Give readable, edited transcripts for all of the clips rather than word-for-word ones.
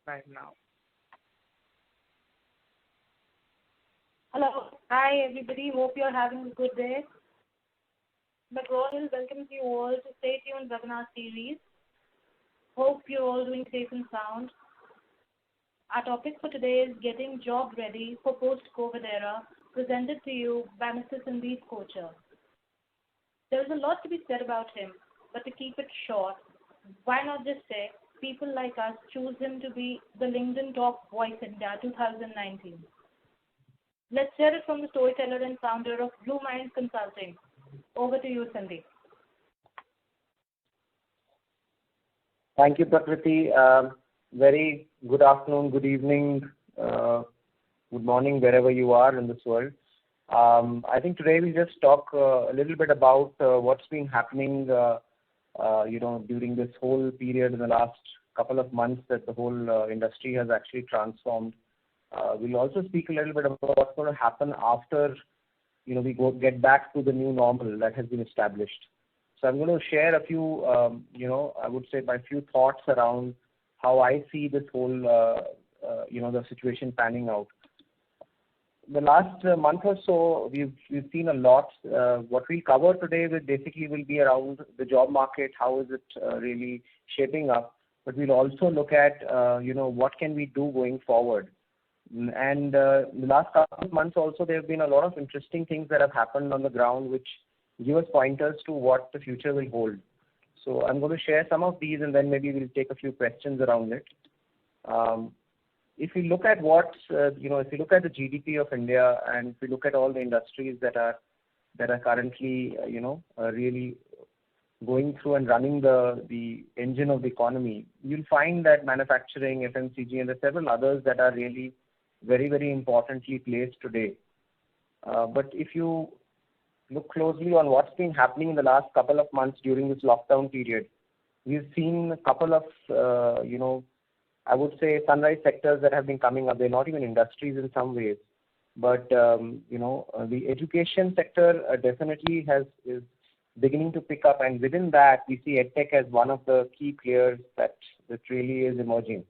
right now. Hello. Hi, everybody. Hope you're having a good day. McGraw welcomes you all to Stay Tuned webinar series. Hope you're all doing safe and sound. Our topic for today is Getting Job Ready for Post-COVID Era, presented to you by Mr. Sandeep Kochar. There is a lot to be said about him, but to keep it short, why not just say people like us choose him to be the LinkedIn Top Voice India 2019. Let's hear it from the storyteller and founder of Blue Minds Consulting. Over to you, Sandeep. Thank you, Prakriti. Very good afternoon, good evening, good morning, wherever you are in this world. I think today we'll just talk a little bit about what's been happening, during this whole period in the last couple of months that the whole industry has actually transformed. We'll also speak a little bit about what's going to happen after, we get back to the new normal that has been established. So I'm going to share a few, I would say my few thoughts around how I see this whole, the situation panning out. The last month or so, we've seen a lot. What we'll cover today will be around the job market, how is it really shaping up. But we'll also look at, what can we do going forward. And the last couple of months also, there have been a lot of interesting things that have happened on the ground which give us pointers to what the future will hold. So I'm going to share some of these and then maybe we'll take a few questions around it. If you look at if you look at the GDP of India and if you look at all the industries that are currently, really going through and running the engine of the economy, you'll find that manufacturing, FMCG, and there are several others that are really very, very importantly placed today. But if you look closely on what's been happening in the last couple of months during this lockdown period, we've seen a couple of, I would say sunrise sectors that have been coming up. They're not even industries in some ways. But, the education sector definitely is beginning to pick up. And within that, we see EdTech as one of the key players that really is emerging.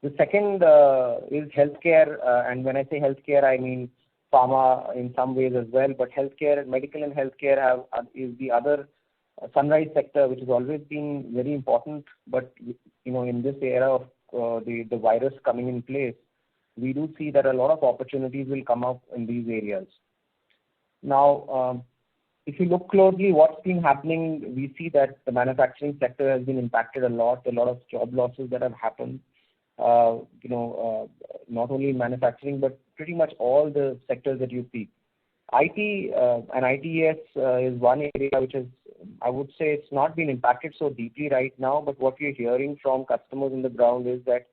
The second is healthcare. And when I say healthcare, I mean pharma in some ways as well. But healthcare, medical and healthcare is the other sunrise sector, which has always been very important. But, in this era of the virus coming in place, we do see that a lot of opportunities will come up in these areas. Now, if you look closely what's been happening, we see that the manufacturing sector has been impacted a lot of job losses that have happened, not only in manufacturing, but pretty much all the sectors that you see. IT and ITES is one area which is, I would say it's not been impacted so deeply right now, but what we're hearing from customers on the ground is that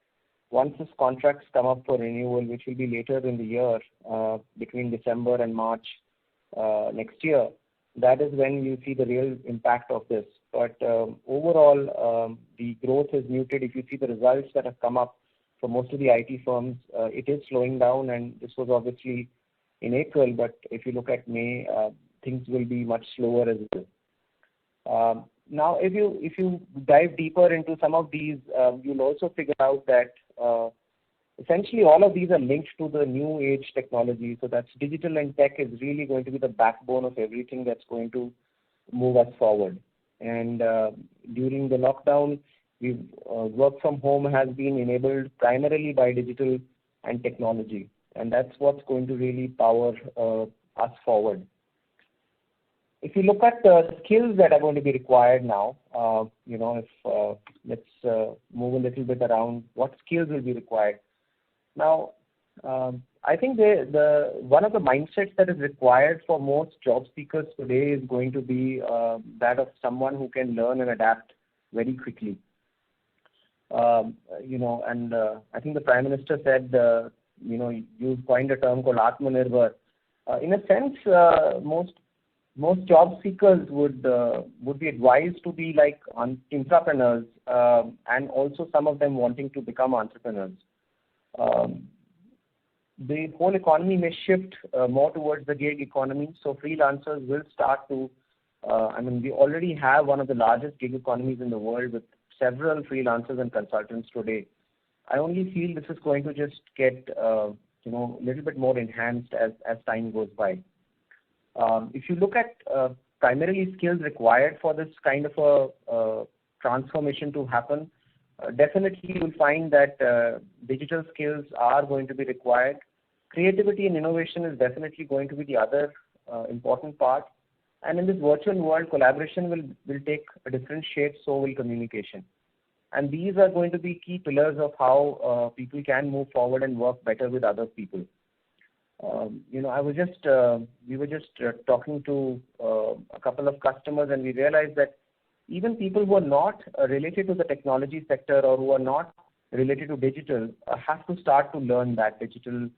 once these contracts come up for renewal, which will be later in the year, between December and March next year, that is when you see the real impact of this. But overall, the growth is muted. If you see the results that have come up for most of the IT firms, it is slowing down, and this was obviously in April, but if you look at May, things will be much slower as well. Now, if you dive deeper into some of these, you'll also figure out that essentially all of these are linked to the new age technology. So that's digital and tech is really going to be the backbone of everything that's going to move us forward. And during the lockdown, work from home has been enabled primarily by digital and technology. And that's what's going to really power us forward. If you look at the skills that are going to be required now, let's move a little bit around what skills will be required. Now, I think one of the mindsets that is required for most job seekers today is going to be that of someone who can learn and adapt very quickly. I think the Prime Minister said, you coined a term called Atmanirbhar. In a sense, most job seekers would be advised to be like intrapreneurs, and also some of them wanting to become entrepreneurs. The whole economy may shift more towards the gig economy, so freelancers will start to, we already have one of the largest gig economies in the world with several freelancers and consultants today. I only feel this is going to just get a little bit more enhanced as time goes by. If you look at primarily skills required for this kind of a transformation to happen, definitely you'll find that digital skills are going to be required. Creativity and innovation is definitely going to be the other important part. And in this virtual world, collaboration will take a different shape, so will communication. And these are going to be key pillars of how people can move forward and work better with other people. We were just talking to a couple of customers, and we realized that even people who are not related to the technology sector or who are not related to digital have to start to learn that digital,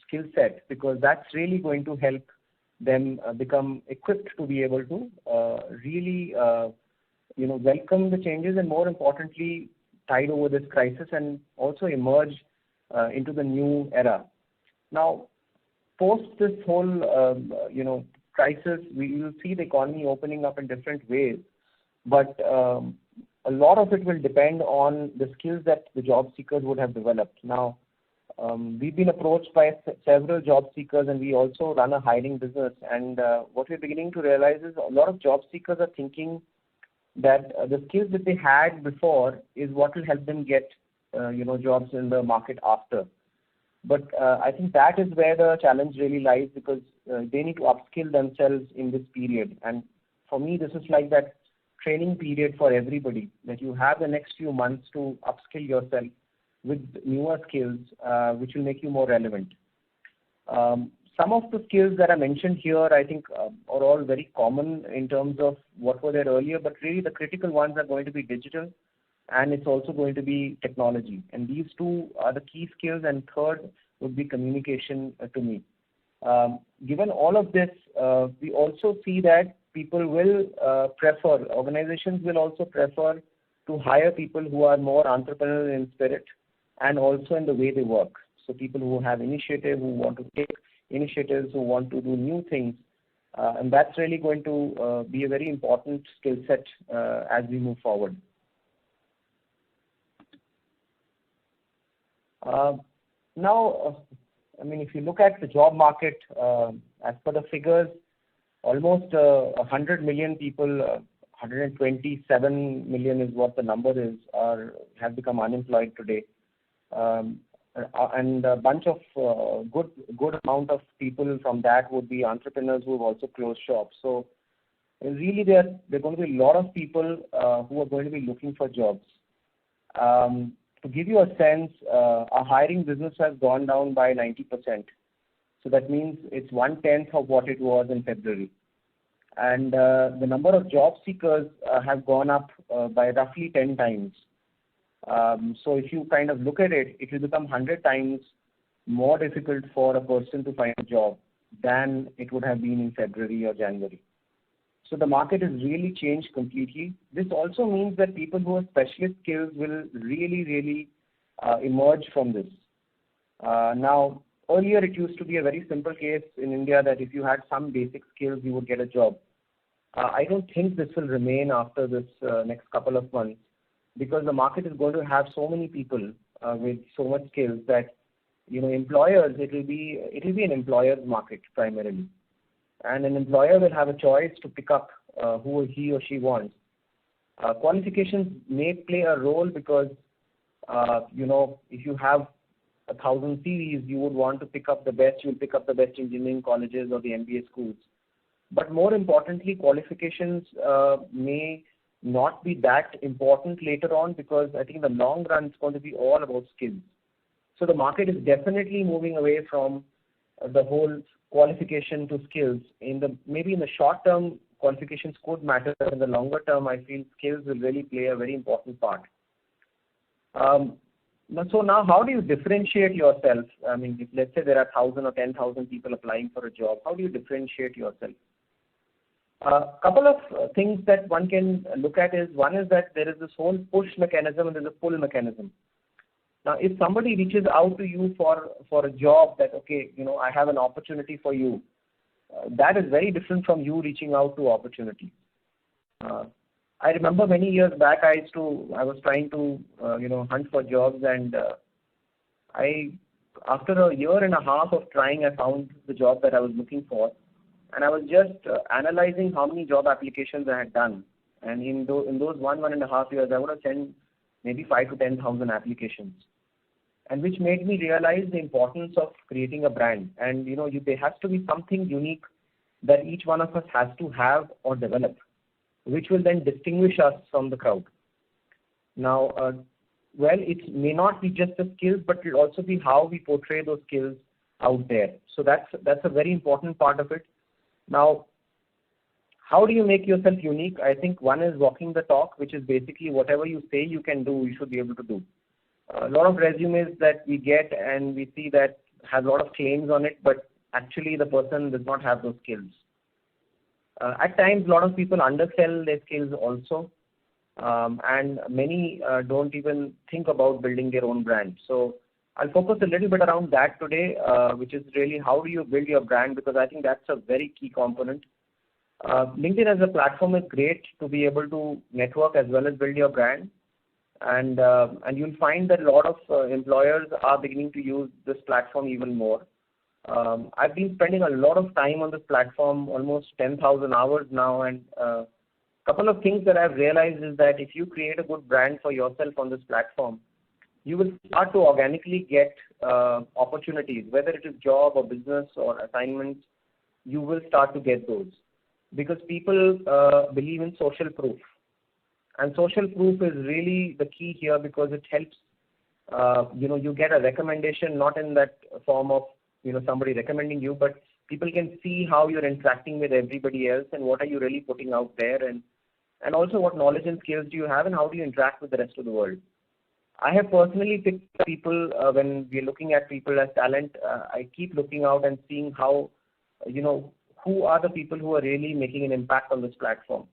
skill set, because that's really going to help them become equipped to be able to really, welcome the changes, and more importantly, tide over this crisis and also emerge into the new era. Now, post this whole, crisis, we will see the economy opening up in different ways, but a lot of it will depend on the skills that the job seekers would have developed. Now, we've been approached by several job seekers, and we also run a hiring business. And what we're beginning to realize is a lot of job seekers are thinking that the skills that they had before is what will help them get, jobs in the market after. But I think that is where the challenge really lies, because they need to upskill themselves in this period. And for me, this is like that training period for everybody, that you have the next few months to upskill yourself with newer skills, which will make you more relevant. Some of the skills that I mentioned here, I think, are all very common in terms of what were there earlier, but really the critical ones are going to be digital, and it's also going to be technology. And these two are the key skills, and third would be communication to me. Given all of this, we also see that people will organizations will also prefer to hire people who are more entrepreneurial in spirit and also in the way they work. So people who have initiative, who want to take initiatives, who want to do new things. And that's really going to be a very important skill set as we move forward. If you look at the job market, as per the figures, almost 100 million people, 127 million is what the number is, have become unemployed today. And a bunch of good amount of people from that would be entrepreneurs who have also closed shops. So really there are going to be a lot of people who are going to be looking for jobs. To give you a sense, our hiring business has gone down by 90%. So that means it's 1/10 of what it was in February. And the number of job seekers have gone up by roughly 10 times. So if you kind of look at it, it will become 100 times more difficult for a person to find a job than it would have been in February or January. So the market has really changed completely. This also means that people who have specialist skills will really emerge from this. Now, earlier it used to be a very simple case in India that if you had some basic skills, you would get a job. I don't think this will remain after this next couple of months, because the market is going to have so many people with so much skills that, employers, it will be an employer's market primarily. And an employer will have a choice to pick up who he or she wants. Qualifications may play a role because, if you have 1,000 CVs, you would want to pick up the best. You'll pick up the best engineering colleges or the MBA schools. But more importantly, qualifications may not be that important later on, because I think in the long run it's going to be all about skills. So the market is definitely moving away from the whole qualification to skills. Maybe in the short term, qualifications could matter. In the longer term, I feel skills will really play a very important part. So now, how do you differentiate yourself? If let's say there are 1,000 or 10,000 people applying for a job, how do you differentiate yourself? A couple of things that one can look at is, one is that there is this whole push mechanism and there's a pull mechanism. Now, if somebody reaches out to you for a job that, okay, I have an opportunity for you, that is very different from you reaching out to opportunity. I remember many years back, I was trying to, hunt for jobs, and after a year and a half of trying, I found the job that I was looking for, and I was just analyzing how many job applications I had done, and in those 1.5 years, I would have sent maybe 5 to 10,000 applications, and which made me realize the importance of creating a brand, and there has to be something unique that each one of us has to have or develop, which will then distinguish us from the crowd. Now, it may not be just the skills, but it will also be how we portray those skills out there. So that's a very important part of it. Now, how do you make yourself unique? I think one is walking the talk, which is basically whatever you say you can do, you should be able to do. A lot of resumes that we get and we see that have a lot of claims on it, but actually the person does not have those skills. At times, a lot of people undersell their skills also, and many don't even think about building their own brand. So I'll focus a little bit around that today, which is really how do you build your brand, because I think that's a very key component. LinkedIn as a platform is great to be able to network as well as build your brand, and you'll find that a lot of employers are beginning to use this platform even more. I've been spending a lot of time on this platform, almost 10,000 hours now, and a couple of things that I've realized is that if you create a good brand for yourself on this platform, you will start to organically get opportunities, whether it is job or business or assignments, you will start to get those. Because people believe in social proof. And social proof is really the key here, because it helps, you get a recommendation, not in that form of, somebody recommending you, but people can see how you're interacting with everybody else and what are you really putting out there, and also what knowledge and skills do you have and how do you interact with the rest of the world. I have personally picked people when we're looking at people as talent. I keep looking out and seeing how, who are the people who are really making an impact on this platform.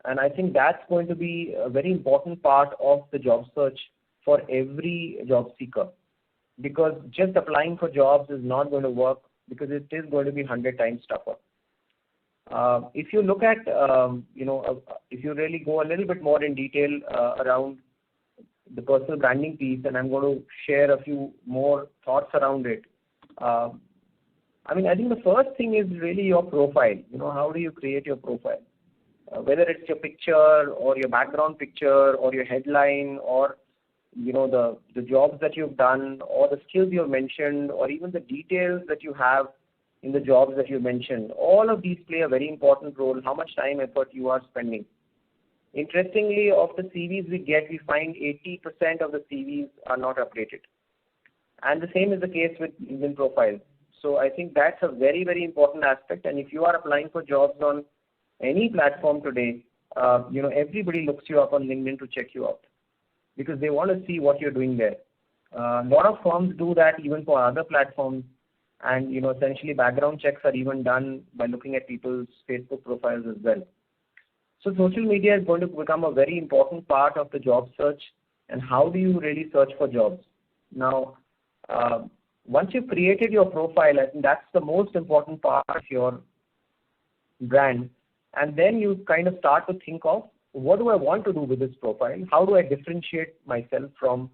And I think that's going to be a very important part of the job search for every job seeker. Because just applying for jobs is not going to work, because it is going to be 100 times tougher. If you look at, if you really go a little bit more in detail around the personal branding piece, and I'm going to share a few more thoughts around it. I think the first thing is really your profile. How do you create your profile? Whether it's your picture or your background picture or your headline or the jobs that you've done or the skills you've mentioned or even the details that you have in the jobs that you mentioned. All of these play a very important role, how much time, effort you are spending. Interestingly, of the CVs we get, we find 80% of the CVs are not updated. And the same is the case with LinkedIn profiles. So I think that's a very, very important aspect. And if you are applying for jobs on any platform today, everybody looks you up on LinkedIn to check you out, because they want to see what you're doing there. A lot of firms do that even for other platforms, and essentially background checks are even done by looking at people's Facebook profiles as well. So social media is going to become a very important part of the job search, and how do you really search for jobs? Now, once you've created your profile, I think that's the most important part of your brand, and then you kind of start to think of, what do I want to do with this profile? How do I differentiate myself from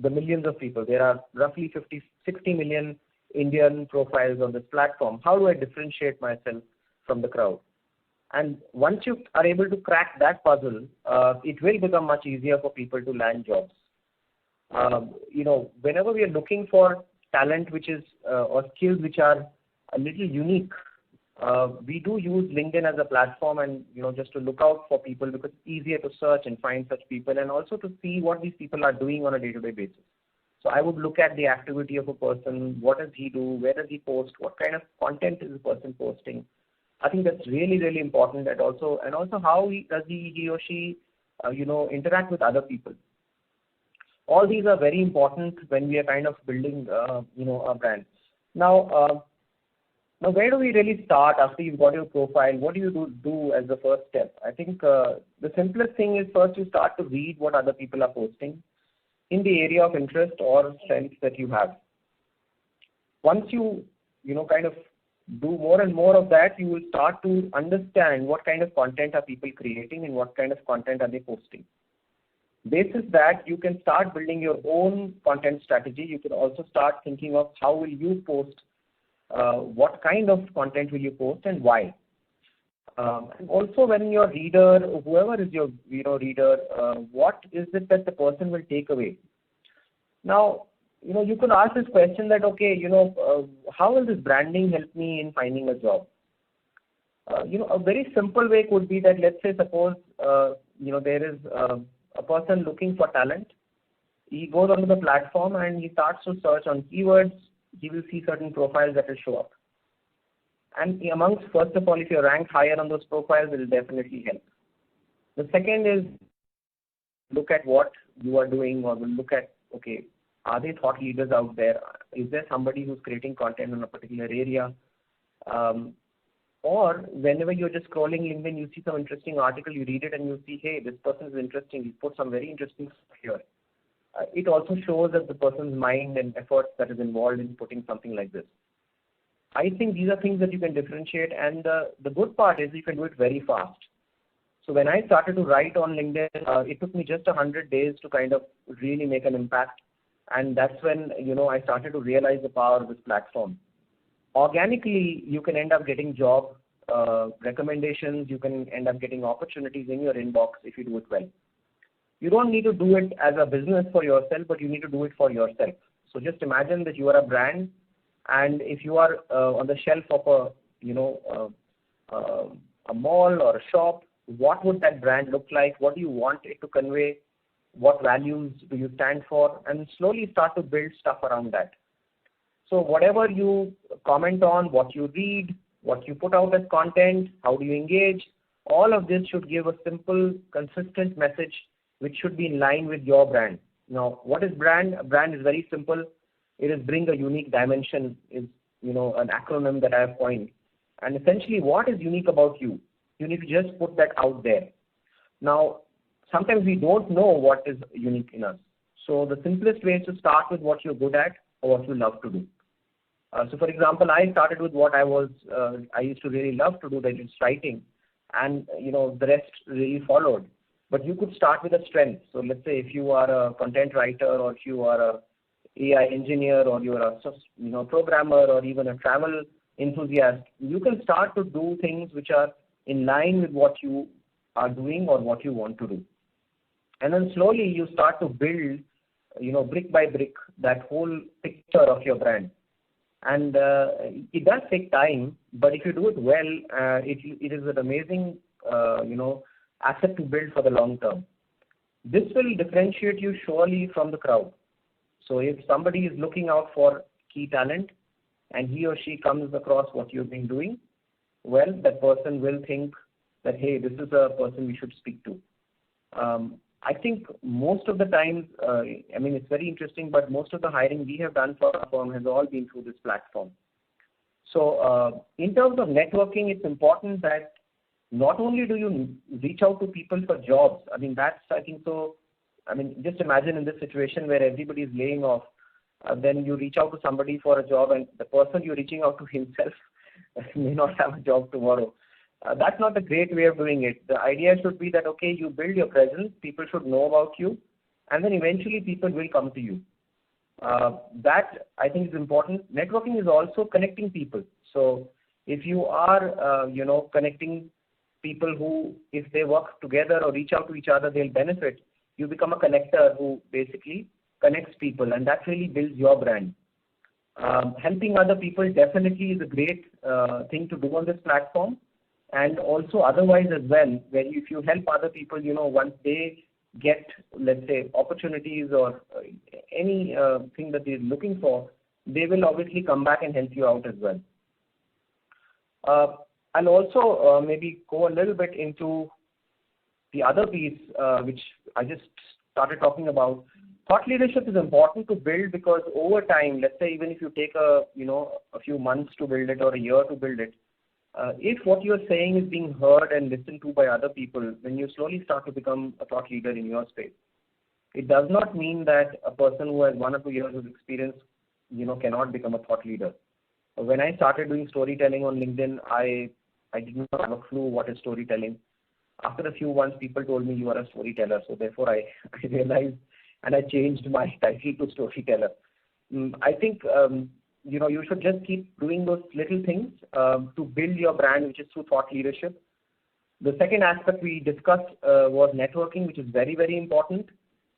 the millions of people? There are roughly 60 million Indian profiles on this platform. How do I differentiate myself from the crowd? And once you are able to crack that puzzle, it will become much easier for people to land jobs. Whenever we are looking for talent which is or skills which are a little unique, we do use LinkedIn as a platform, and just to look out for people, because it's easier to search and find such people, and also to see what these people are doing on a day-to-day basis. So I would look at the activity of a person. What does he do? Where does he post? What kind of content is the person posting? I think that's really, really important. And also how does he or she interact with other people? All these are very important when we are kind of building a brand. Now where do we really start after you've got your profile? What do you do as the first step? I think the simplest thing is first you start to read what other people are posting in the area of interest or strengths that you have. Once you kind of do more and more of that, you will start to understand what kind of content are people creating and what kind of content are they posting. Basis that, you can start building your own content strategy. You can also start thinking of how will you post, what kind of content will you post and why. And also when your reader, whoever is your reader, what is it that the person will take away? Now, you could ask this question that, okay, how will this branding help me in finding a job? A very simple way could be that, let's say, suppose, there is a person looking for talent. He goes onto the platform and he starts to search on keywords. He will see certain profiles that will show up. And amongst, first of all, if you're ranked higher on those profiles, it will definitely help. The second is look at what you are doing, or will look at, okay, are there thought leaders out there? Is there somebody who's creating content in a particular area? Or whenever you're just scrolling LinkedIn, you see some interesting article, you read it and you see, hey, this person is interesting. He put some very interesting stuff here. It also shows that the person's mind and effort that is involved in putting something like this. I think these are things that you can differentiate, and the good part is you can do it very fast. So when I started to write on LinkedIn, it took me just 100 days to kind of really make an impact. And that's when, I started to realize the power of this platform. Organically, you can end up getting job recommendations. You can end up getting opportunities in your inbox if you do it well. You don't need to do it as a business for yourself, but you need to do it for yourself. So just imagine that you are a brand, and if you are on the shelf of a mall or a shop, what would that brand look like? What do you want it to convey? What values do you stand for? And slowly start to build stuff around that. So whatever you comment on, what you read, what you put out as content, how do you engage, all of this should give a simple, consistent message which should be in line with your brand. Now, what is brand? A brand is very simple. It is bring a unique dimension, is an acronym that I have coined. And essentially, what is unique about you? You need to just put that out there. Now, sometimes we don't know what is unique in us. So the simplest way is to start with what you're good at or what you love to do. So for example, I started with what I used to really love to do, that is writing, and the rest really followed. But you could start with a strength. So let's say if you are a content writer, or if you are a AI engineer, or you're a programmer, or even a travel enthusiast, you can start to do things which are in line with what you are doing or what you want to do. And then slowly you start to build, brick by brick, that whole picture of your brand. And it does take time, but if you do it well, it is an amazing, asset to build for the long term. This will differentiate you surely from the crowd. So if somebody is looking out for key talent and he or she comes across what you've been doing, well, that person will think that, hey, this is a person we should speak to. I think most of the times, it's very interesting, but most of the hiring we have done for our firm has all been through this platform. So in terms of networking, it's important that not only do you reach out to people for jobs, just imagine in this situation where everybody is laying off, then you reach out to somebody for a job, and the person you're reaching out to himself may not have a job tomorrow. That's not a great way of doing it. The idea should be that, okay, you build your presence, people should know about you, and then eventually people will come to you. That, I think, is important. Networking is also connecting people. So if you are, connecting people who, if they work together or reach out to each other, they'll benefit, you become a connector who basically connects people, and that really builds your brand. Helping other people definitely is a great thing to do on this platform. And also otherwise as well, where if you help other people, once they get, let's say, opportunities or any thing that they're looking for, they will obviously come back and help you out as well. I'll also maybe go a little bit into the other piece, which I just started talking about. Thought leadership is important to build because over time, let's say even if you take a few months to build it or a year to build it, if what you're saying is being heard and listened to by other people, then you slowly start to become a thought leader in your space. It does not mean that a person who has 1 or 2 years of experience, cannot become a thought leader. When I started doing storytelling on LinkedIn, I did not have a clue what is storytelling. After a few months, people told me you are a storyteller. So therefore, I realized and I changed my title to storyteller. I think you should just keep doing those little things to build your brand, which is through thought leadership. The second aspect we discussed was networking, which is very, very important.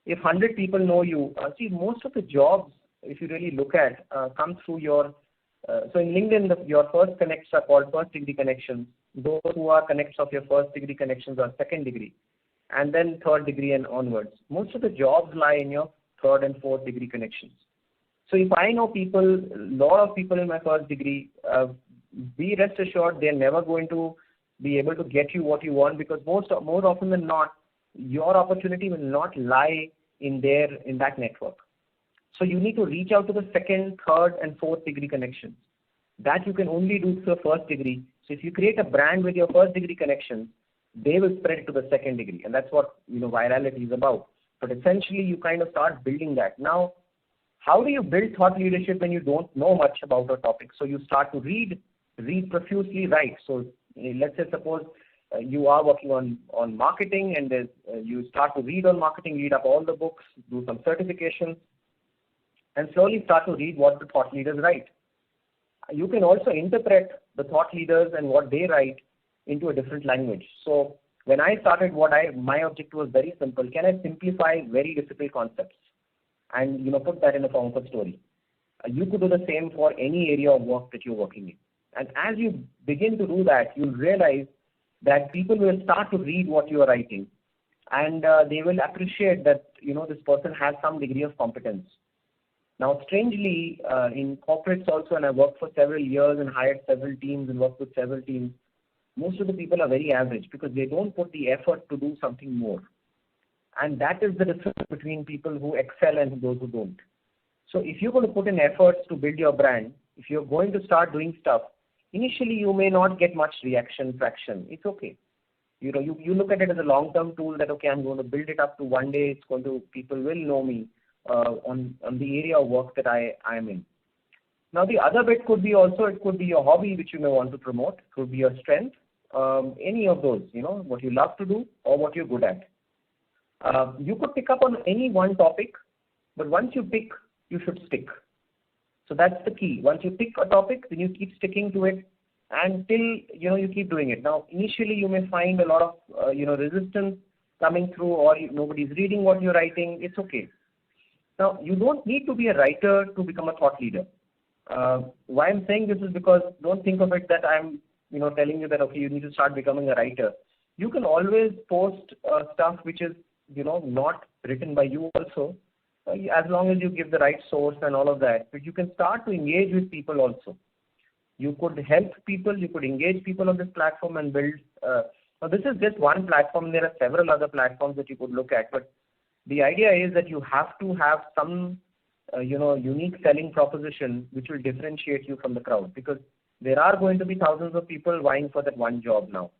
If 100 people know you, see, most of the jobs, if you really look at, come through your, so in LinkedIn, your first connects are called first degree connections. Those who are connects of your first degree connections are second degree, and then third degree and onwards. Most of the jobs lie in your third and fourth degree connections. So if I know people, a lot of people in my first degree, be rest assured they're never going to be able to get you what you want, because more often than not, your opportunity will not lie in that network. So you need to reach out to the second, third, and fourth degree connections. That you can only do through the first degree. So if you create a brand with your first degree connections, they will spread to the second degree, and that's what virality is about. But essentially, you kind of start building that. Now, how do you build thought leadership when you don't know much about a topic? So you start to read profusely, write. So let's say suppose you are working on marketing, and you start to read on marketing, read up all the books, do some certifications, and slowly start to read what the thought leaders write. You can also interpret the thought leaders and what they write into a different language. So when I started, my objective was very simple. Can I simplify very difficult concepts and put that in the form of a story? You could do the same for any area of work that you're working in. And as you begin to do that, you'll realize that people will start to read what you are writing, and they will appreciate that this person has some degree of competence. Now, strangely, in corporates also, and I worked for several years and hired several teams and worked with several teams, most of the people are very average because they don't put the effort to do something more. And that is the difference between people who excel and those who don't. So if you're going to put in efforts to build your brand, if you're going to start doing stuff, initially you may not get much traction. It's okay. You look at it as a long-term tool that, okay, I'm going to build it up to one day, people will know me on the area of work that I am in. Now, the other bit could be also, it could be your hobby which you may want to promote, it could be your strength, any of those, what you love to do or what you're good at. You could pick up on any one topic, but once you pick, you should stick. So that's the key. Once you pick a topic, then you keep sticking to it until you keep doing it. Now, initially you may find a lot of resistance coming through, or nobody's reading what you're writing. It's okay. Now, you don't need to be a writer to become a thought leader. Why I'm saying this is because don't think of it that I'm telling you that, okay, you need to start becoming a writer. You can always post stuff which is not written by you also, as long as you give the right source and all of that. But you can start to engage with people also. You could help people, you could engage people on this platform and build. Now, this is just one platform. There are several other platforms that you could look at. But the idea is that you have to have some unique selling proposition which will differentiate you from the crowd, because there are going to be thousands of people vying for that one job now.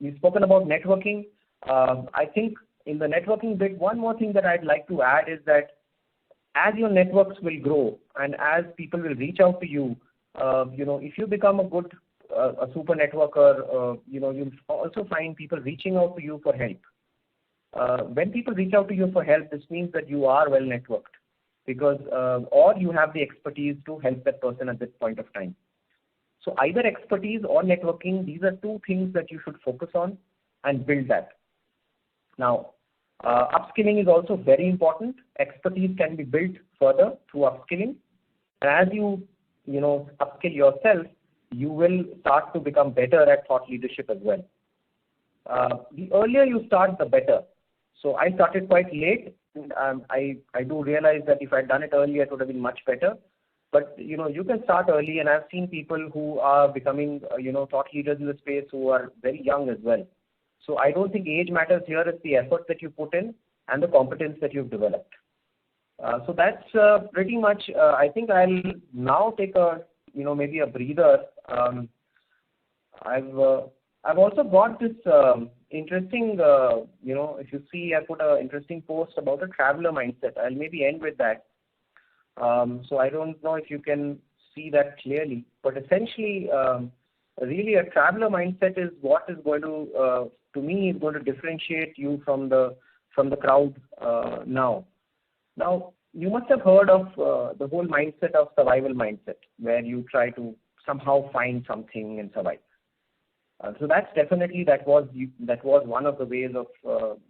We've spoken about networking. I think in the networking bit, one more thing that I'd like to add is that as your networks will grow and as people will reach out to you, if you become a super networker, you'll also find people reaching out to you for help. When people reach out to you for help, this means that you are well networked, because or you have the expertise to help that person at this point of time. So either expertise or networking, these are two things that you should focus on and build that. Now, upskilling is also very important. Expertise can be built further through upskilling. As you upskill yourself, you will start to become better at thought leadership as well. The earlier you start, the better. So I started quite late. I do realize that if I'd done it earlier, it would have been much better. But you can start early, and I've seen people who are becoming thought leaders in the space who are very young as well. So I don't think age matters here. It's the effort that you put in and the competence that you've developed. So that's pretty much. I think I'll now take maybe a breather. I've also got this interesting. If you see, I put an interesting post about a traveler mindset. I'll maybe end with that. So I don't know if you can see that clearly, but essentially, really a traveler mindset is what is going to me, is going to differentiate you from the crowd now. Now, you must have heard of the whole mindset of survival mindset, where you try to somehow find something and survive. So that's definitely that was one of the ways of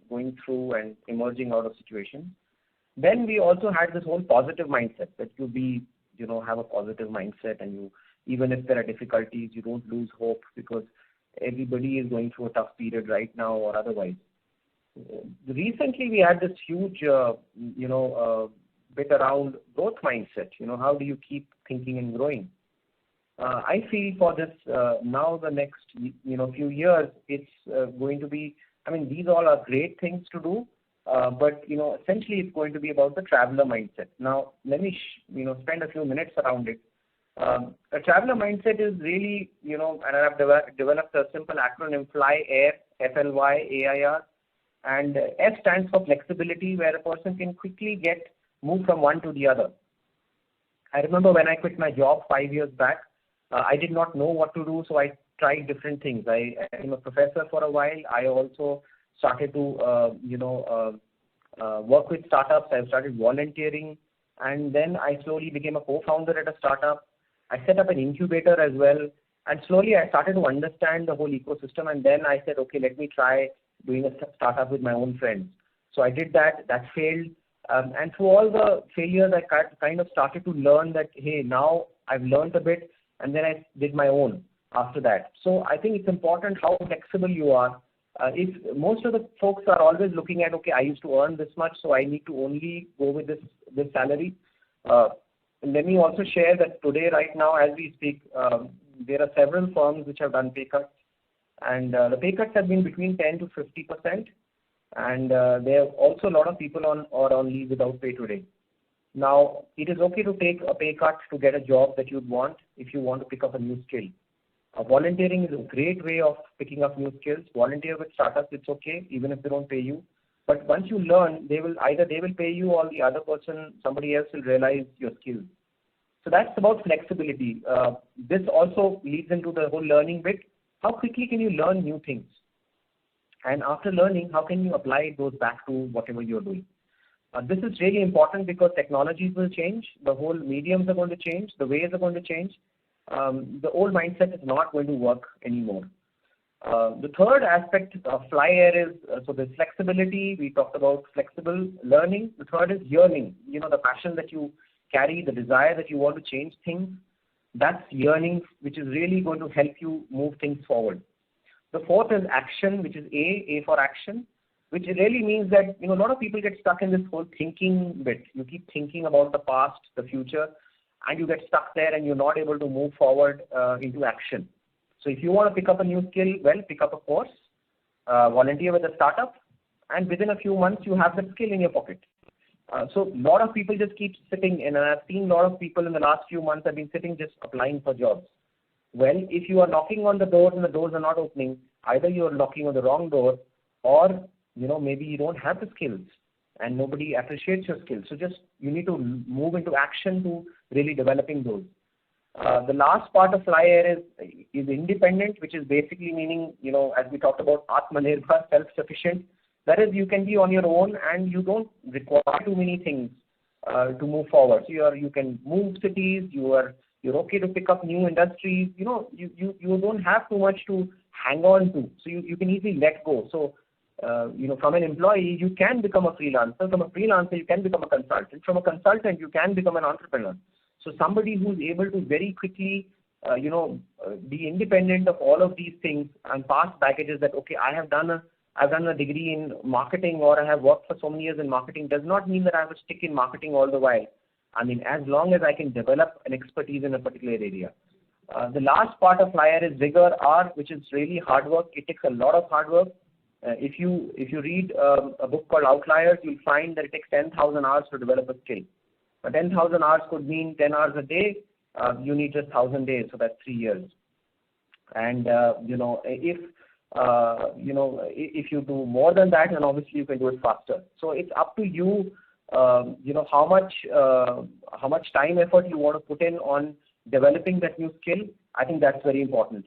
going through and emerging out of situations. Then we also had this whole positive mindset, that have a positive mindset, and you, even if there are difficulties, you don't lose hope, because everybody is going through a tough period right now or otherwise. Recently, we had this huge, bit around growth mindset. How do you keep thinking and growing? I feel for this now the next few years, it's going to be. I mean, these all are great things to do, but essentially it's going to be about the traveler mindset. Now, let me spend a few minutes around it. A traveler mindset is really, and I've developed a simple acronym: FLY, Air, FLY, AIR, and F stands for flexibility, where a person can quickly move from one to the other. I remember when I quit my job 5 years back, I did not know what to do, so I tried different things. I am a professor for a while. I also started to, work with startups. I started volunteering, and then I slowly became a co-founder at a startup. I set up an incubator as well, and slowly I started to understand the whole ecosystem, and then I said, okay, let me try doing a startup with my own friends. So I did that. That failed. And through all the failures, I kind of started to learn that, hey, now I've learned a bit, and then I did my own after that. So I think it's important how flexible you are. If most of the folks are always looking at, okay, I used to earn this much, so I need to only go with this salary. Let me also share that today, right now, as we speak, there are several firms which have done pay cuts, and the pay cuts have been between 10 to 50%, and there are also a lot of people on leave without pay today. Now, it is okay to take a pay cut to get a job that you'd want if you want to pick up a new skill. Volunteering is a great way of picking up new skills. Volunteer with startups, it's okay, even if they don't pay you. But once you learn, they will pay you, or the other person, somebody else, will realize your skills. So that's about flexibility. This also leads into the whole learning bit. How quickly can you learn new things? And after learning, how can you apply those back to whatever you're doing? This is really important because technologies will change. The whole mediums are going to change. The ways are going to change. The old mindset is not going to work anymore. The third aspect of FLY Air is, so there's flexibility. We talked about flexible learning. The third is yearning. The passion that you carry, the desire that you want to change things. That's yearning, which is really going to help you move things forward. The fourth is action, which is A for action, which really means that, a lot of people get stuck in this whole thinking bit. You keep thinking about the past, the future, and you get stuck there and you're not able to move forward into action. So if you want to pick up a new skill, well, pick up a course, volunteer with a startup, and within a few months, you have that skill in your pocket. So a lot of people just keep sitting, and I've seen a lot of people in the last few months have been sitting just applying for jobs. Well, if you are knocking on the doors and the doors are not opening, either you are knocking on the wrong door, or maybe you don't have the skills and nobody appreciates your skills. So you need to move into action to really developing those. The last part of FLY Air is independent, which is basically meaning, as we talked about, Atmanirbhar, self-sufficient. That is, you can be on your own and you don't require too many things to move forward. So you can move cities, you're okay to pick up new industries. You don't have too much to hang on to. So you can easily let go. So, from an employee, you can become a freelancer. From a freelancer, you can become a consultant. From a consultant, you can become an entrepreneur. So somebody who's able to very quickly, be independent of all of these things and past baggages that, okay, I've done a degree in marketing, or I have worked for so many years in marketing, does not mean that I have to stick in marketing all the while. I mean, as long as I can develop an expertise in a particular area. The last part of FLY Air is rigor, R, which is really hard work. It takes a lot of hard work. If you read a book called Outliers, you'll find that it takes 10,000 hours to develop a skill. 10,000 hours could mean 10 hours a day. You need just 1,000 days, so that's 3 years. And if you do more than that, then obviously you can do it faster. So it's up to you how much time effort you want to put in on developing that new skill. I think that's very important.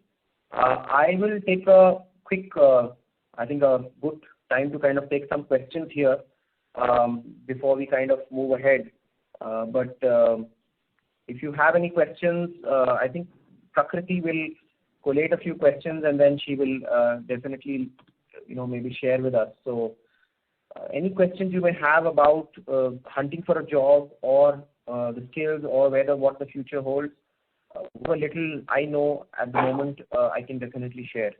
I will take a quick, I think a good time to kind of take some questions here before we kind of move ahead. But if you have any questions, I think Prakriti will collate a few questions and then she will definitely, maybe share with us. So any questions you may have about hunting for a job or the skills or what the future holds, a little I know at the moment, I can definitely share.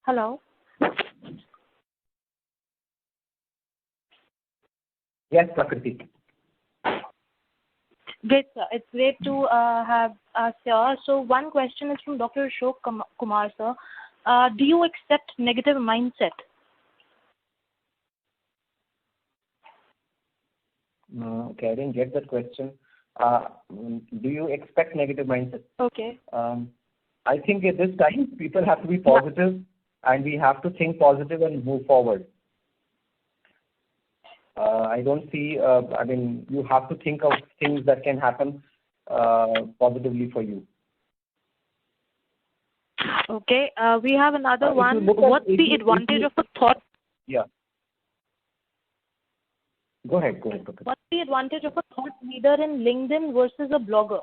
Hello. Yes, Prakriti. Great, sir. It's great to have us here. So one question is from Dr. Ashok Kumar, sir. Do you accept negative mindset? Okay, I didn't get that question. Do you expect negative mindset? Okay. I think at this time, people have to be positive and we have to think positive and move forward. I don't see, you have to think of things that can happen positively for you. Okay, we have another one. What's the advantage of a thought? Yeah. Go ahead. What's the advantage of a thought leader in LinkedIn versus a blogger?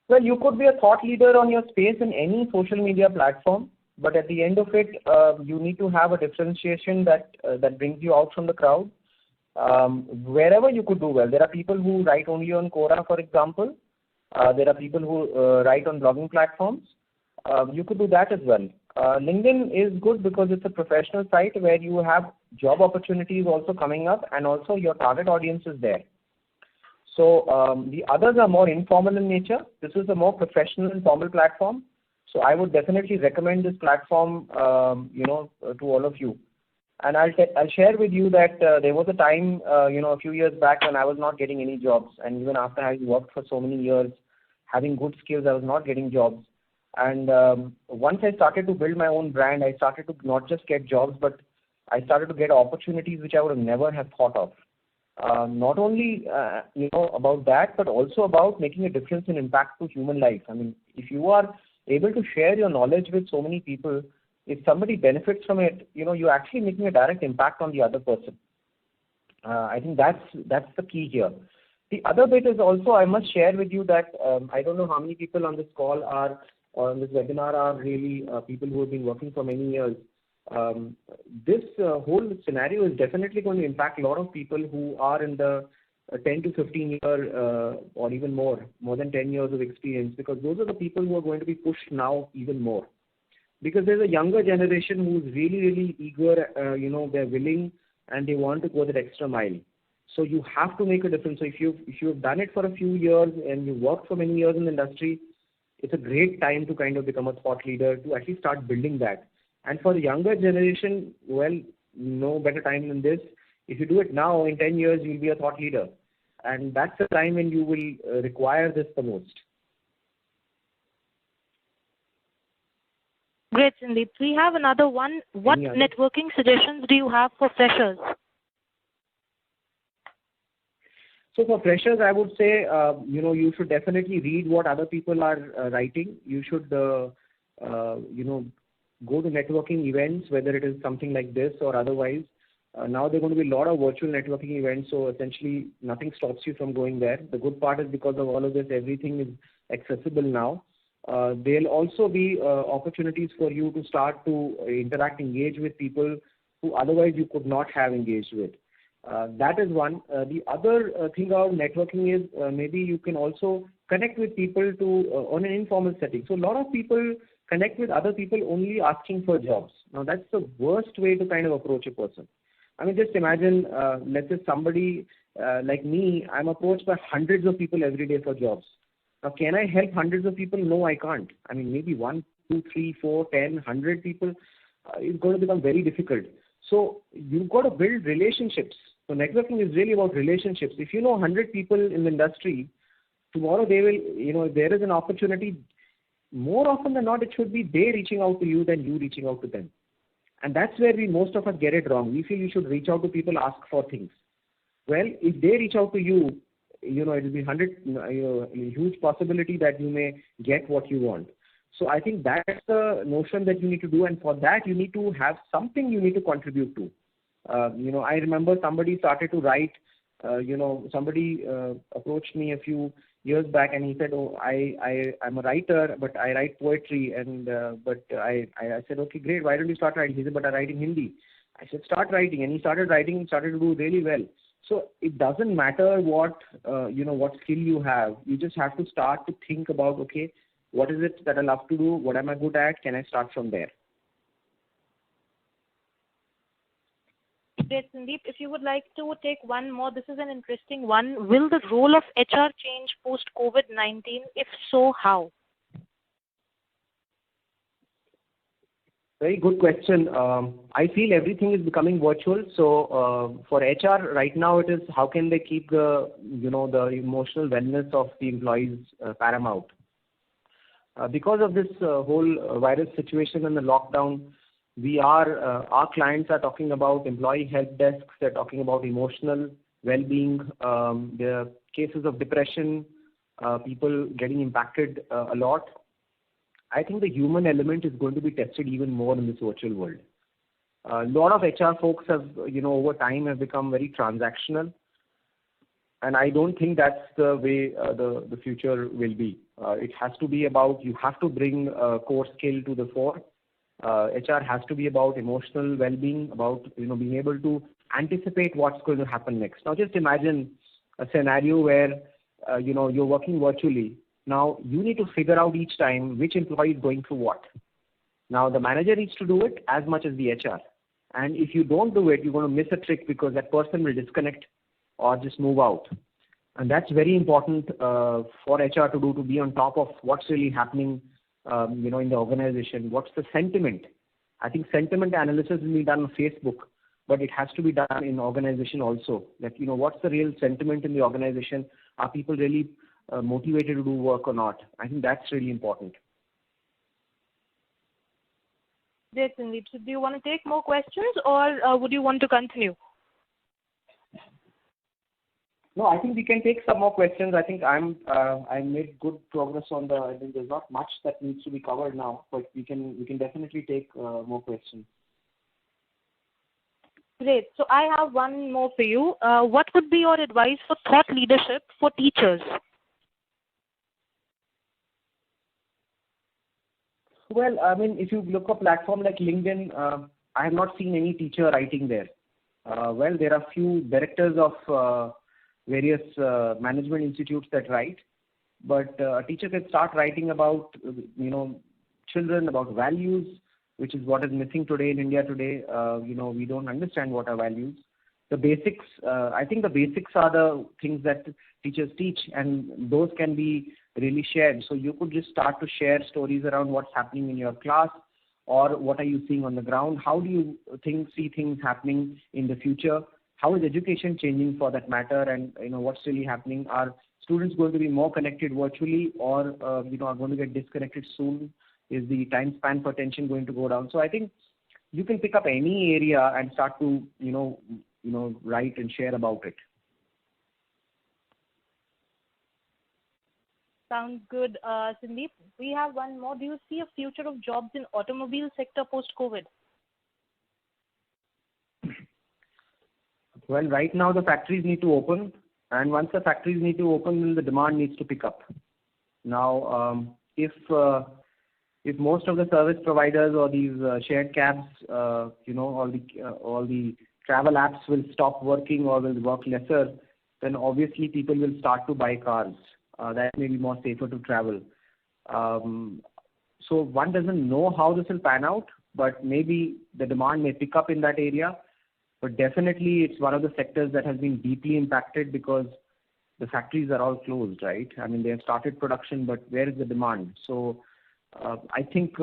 Well, you could be a thought leader on your space in any social media platform, but at the end of it, you need to have a differentiation that brings you out from the crowd. Wherever you could do well. There are people who write only on Quora, for example. There are people who write on blogging platforms. You could do that as well. LinkedIn is good because it's a professional site where you have job opportunities also coming up and also your target audience is there. So the others are more informal in nature. This is a more professional and formal platform. So I would definitely recommend this platform, to all of you. And I'll share with you that there was a time, a few years back when I was not getting any jobs. And even after having worked for so many years, having good skills, I was not getting jobs. And once I started to build my own brand, I started to not just get jobs, but I started to get opportunities which I would have never have thought of. Not only, about that, but also about making a difference and impact to human life. I mean, if you are able to share your knowledge with so many people, if somebody benefits from it, you're actually making a direct impact on the other person. I think that's the key here. The other bit is also, I must share with you that I don't know how many people on this call are, or on this webinar are really people who have been working for many years. This whole scenario is definitely going to impact a lot of people who are in the 10 to 15 year or even more than 10 years of experience, because those are the people who are going to be pushed now even more. Because there's a younger generation who's really, really eager, they're willing and they want to go that extra mile. So you have to make a difference. So if you've done it for a few years and you worked for many years in the industry, it's a great time to kind of become a thought leader, to actually start building that. And for the younger generation, well, no better time than this. If you do it now, in 10 years, you'll be a thought leader. And that's the time when you will require this the most. Great, Sandeep. We have another one. What networking suggestions do you have for freshers? So for freshers, I would say, you should definitely read what other people are writing. You should, go to networking events, whether it is something like this or otherwise. Now there are going to be a lot of virtual networking events, so essentially nothing stops you from going there. The good part is because of all of this, everything is accessible now. There'll also be opportunities for you to start to engage with people who otherwise you could not have engaged with. That is one. The other thing about networking is maybe you can also connect with people on an informal setting. So a lot of people connect with other people only asking for jobs. Now that's the worst way to kind of approach a person. I mean, just imagine, let's say somebody like me, I'm approached by hundreds of people every day for jobs. Now, can I help hundreds of people? No, I can't. I mean, maybe 1, 2, 3, 4, 10, 100 people is going to become very difficult. So you've got to build relationships. So networking is really about relationships. If you know 100 people in the industry, tomorrow they will, if there is an opportunity, more often than not, it should be they reaching out to you than you reaching out to them. And that's where most of us get it wrong. We feel you should reach out to people, ask for things. Well, if they reach out to you, it will be a huge possibility that you may get what you want. So I think that's the notion that you need to do, and for that you need to have something you need to contribute to. I remember somebody started to write. Somebody approached me a few years back, and he said, "Oh, I'm a writer, but I write poetry." And but I said, "Okay, great. Why don't you start writing?" He said, "But I write in Hindi." I said, "Start writing," and he started writing and started to do really well. So it doesn't matter what skill you have. You just have to start to think about, okay, what is it that I love to do? What am I good at? Can I start from there? Great, Sandeep. If you would like to take one more, this is an interesting one. Will the role of HR change post-COVID-19? If so, how? Very good question. I feel everything is becoming virtual. So for HR right now, it is how can they keep the emotional wellness of the employees paramount. Because of this whole virus situation and the lockdown, our clients are talking about employee help desks. They're talking about emotional well-being. There are cases of depression, people getting impacted a lot. I think the human element is going to be tested even more in this virtual world. A lot of HR folks have, over time have become very transactional. And I don't think that's the way the future will be. It has to be about, you have to bring core skill to the fore. HR has to be about emotional well-being, about being able to anticipate what's going to happen next. Now just imagine a scenario where you're working virtually. Now you need to figure out each time which employee is going through what. Now the manager needs to do it as much as the HR. And if you don't do it, you're going to miss a trick because that person will disconnect or just move out. And that's very important for HR to do, to be on top of what's really happening in the organization. What's the sentiment? I think sentiment analysis will be done on Facebook, but it has to be done in organization also. That, what's the real sentiment in the organization? Are people really motivated to do work or not? I think that's really important. Yes, Sandeep. So do you want to take more questions, or would you want to continue? No, I think we can take some more questions. I think I made good progress on I think there's not much that needs to be covered now, but we can definitely take more questions. Great. So I have one more for you. What would be your advice for thought leadership for teachers? Well, I mean, if you look at a platform like LinkedIn, I have not seen any teacher writing there. Well, there are few directors of various management institutes that write, but a teacher can start writing about, children, about values, which is what is missing today in India today. We don't understand what are values. The basics, I think the basics are the things that teachers teach, and those can be really shared. So you could just start to share stories around what's happening in your class, or what are you seeing on the ground? How do you see things happening in the future? How is education changing for that matter? And what's really happening? Are students going to be more connected virtually, or are going to get disconnected soon? Is the time span for attention going to go down? So I think you can pick up any area and start to write and share about it. Sounds good. Sandeep, we have one more. Do you see a future of jobs in automobile sector post-COVID? Well, right now the factories need to open, and once the factories need to open, then the demand needs to pick up. Now, if most of the service providers or these shared cabs, all the travel apps will stop working or will work lesser, then obviously people will start to buy cars. That may be more safer to travel. So one doesn't know how this will pan out, but maybe the demand may pick up in that area. But definitely it's one of the sectors that has been deeply impacted because the factories are all closed, right? I mean, they have started production, but where is the demand? So I think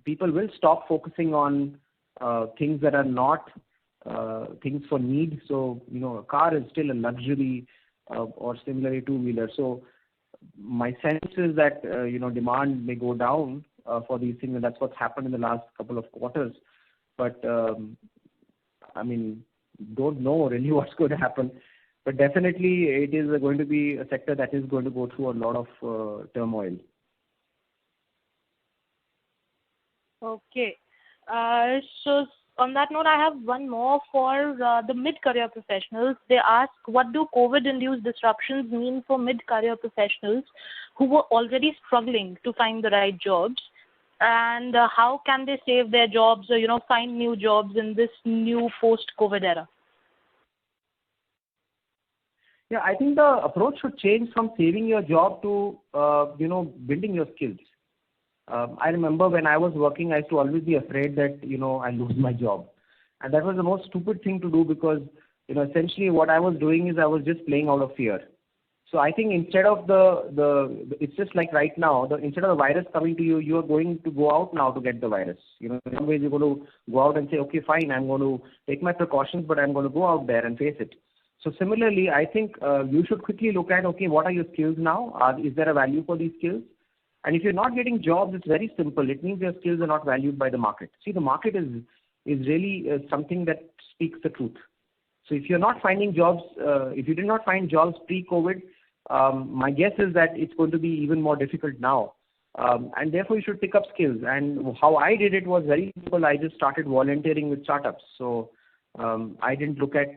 people will stop focusing on things that are not things for need. So, a car is still a luxury or similarly two-wheeler. So my sense is that demand may go down for these things, and that's what's happened in the last couple of quarters. But don't know really what's going to happen. But definitely, it is going to be a sector that is going to go through a lot of turmoil. Okay. So on that note, I have one more for the mid-career professionals. They ask, what do COVID-induced disruptions mean for mid-career professionals who were already struggling to find the right jobs? And how can they save their jobs or, find new jobs in this new post-COVID era? Yeah, I think the approach should change from saving your job to, building your skills. I remember when I was working, I used to always be afraid that, I lose my job. And that was the most stupid thing to do because, essentially what I was doing is I was just playing out of fear. So I think instead of it's just like right now, instead of the virus coming to you, you are going to go out now to get the virus. In some ways you're going to go out and say, okay, fine, I'm going to take my precautions, but I'm going to go out there and face it. So similarly, I think you should quickly look at, okay, what are your skills now? Is there a value for these skills? And if you're not getting jobs, it's very simple. It means your skills are not valued by the market. See, the market is really something that speaks the truth. So if you're not finding jobs, if you did not find jobs pre-COVID, my guess is that it's going to be even more difficult now. And therefore, you should pick up skills. And how I did it was very simple. I just started volunteering with startups. So I didn't look at,